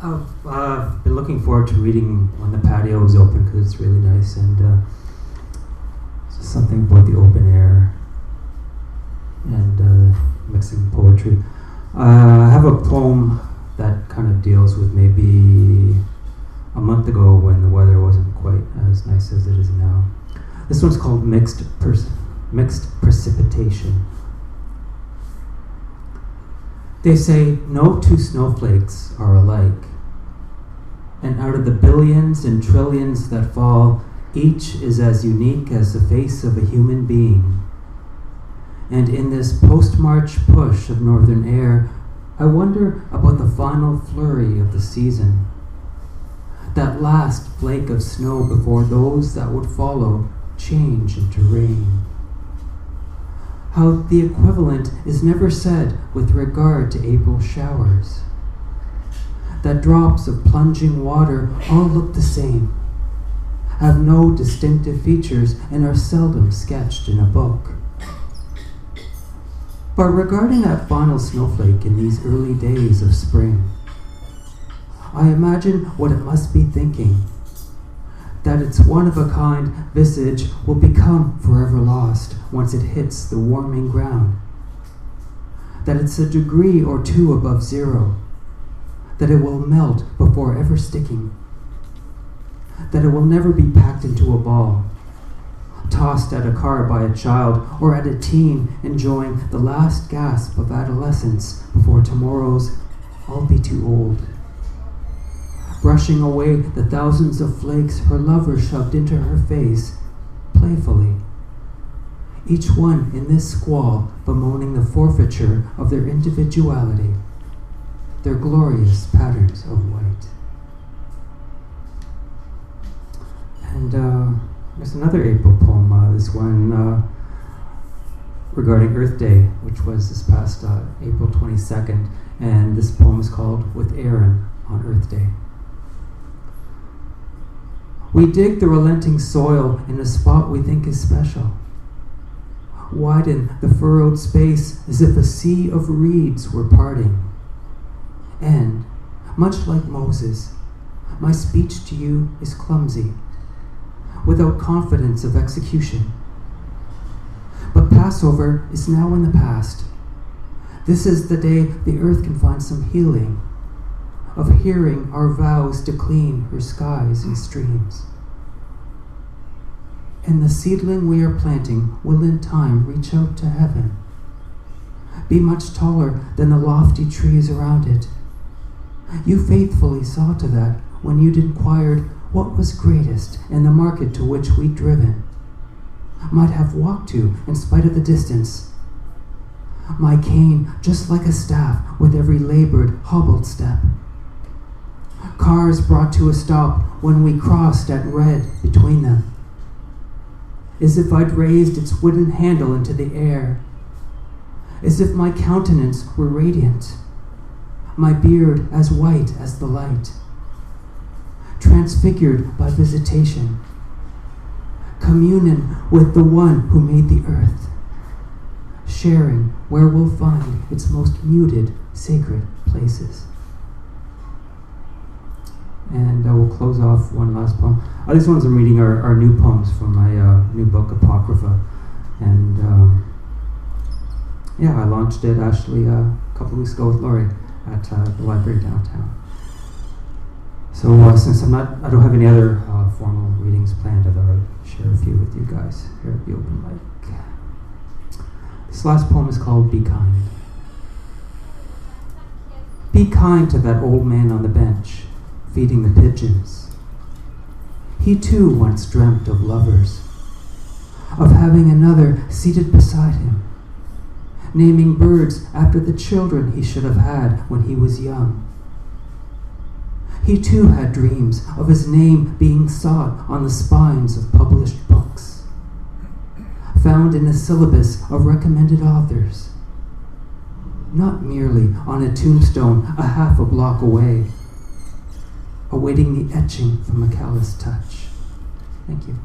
I've been looking forward to reading when the patio is open because it's really nice, and it's just something about the open air and mixing poetry. I have a poem that kind of deals with maybe a month ago when the weather wasn't quite as nice as it is now. This one's called Mixed Precipitation. They say no two snowflakes are alike, and out of the billions and trillions that fall, each is as unique as the face of a human being. And in this post-March push of northern air, I wonder about the final flurry of the season, that last flake of snow before those that would follow change into rain. How the equivalent is never said with regard to April showers. That drops of plunging water all look the same, have no distinctive features, and are seldom sketched in a book. But regarding that final snowflake in these early days of spring, I imagine what it must be thinking, that its one-of-a-kind visage will become forever lost once it hits the warming ground, that it's a degree or two above zero, that it will melt before ever sticking, that it will never be packed into a ball, tossed at a car by a child or at a teen enjoying the last gasp of adolescence before tomorrow's "I'll be too old," brushing away the thousands of flakes her lover shoved into her face playfully, each one in this squall bemoaning the forfeiture of their individuality, their glorious patterns of white. And there's another April poem, this one regarding Earth Day, which was this past April 22nd, and this poem is called With Aaron on Earth Day. We dig the relenting soil in a spot we think is special, widen the furrowed space as if a sea of reeds were parting, and, much like Moses, my speech to you is clumsy, without confidence of execution. But Passover is now in the past. This is the day the earth can find some healing, of hearing our vows to clean her skies and streams. And the seedling we are planting will in time reach out to heaven, be much taller than the lofty trees around it. You faithfully saw to that when you'd inquired what was greatest in the market to which we'd driven, might have walked to in spite of the distance. My cane just like a staff with every labored, hobbled step. Cars brought to a stop when we crossed at red between them, as if I'd raised its wooden handle into the air, as if my countenance were radiant, my beard as white as the light, transfigured by visitation, communion with the one who made the earth, sharing where we'll find its most muted sacred places. And I will close off one last poem. These ones I'm reading are new poems from my new book, Apocrypha. And I launched it actually a couple of weeks ago with Laurie at the library downtown. So since I don't have any other formal readings planned, I thought I'd share a few with you guys here at the open mic. This last poem is called Be Kind. Be kind to that old man on the bench, feeding the pigeons. He too once dreamt of lovers, of having another seated beside him, naming birds after the children he should have had when he was young. He too had dreams of his name being sought on the spines of published books, found in a syllabus of recommended authors, not merely on a tombstone a half a block away, awaiting the etching from a callous touch. Thank you.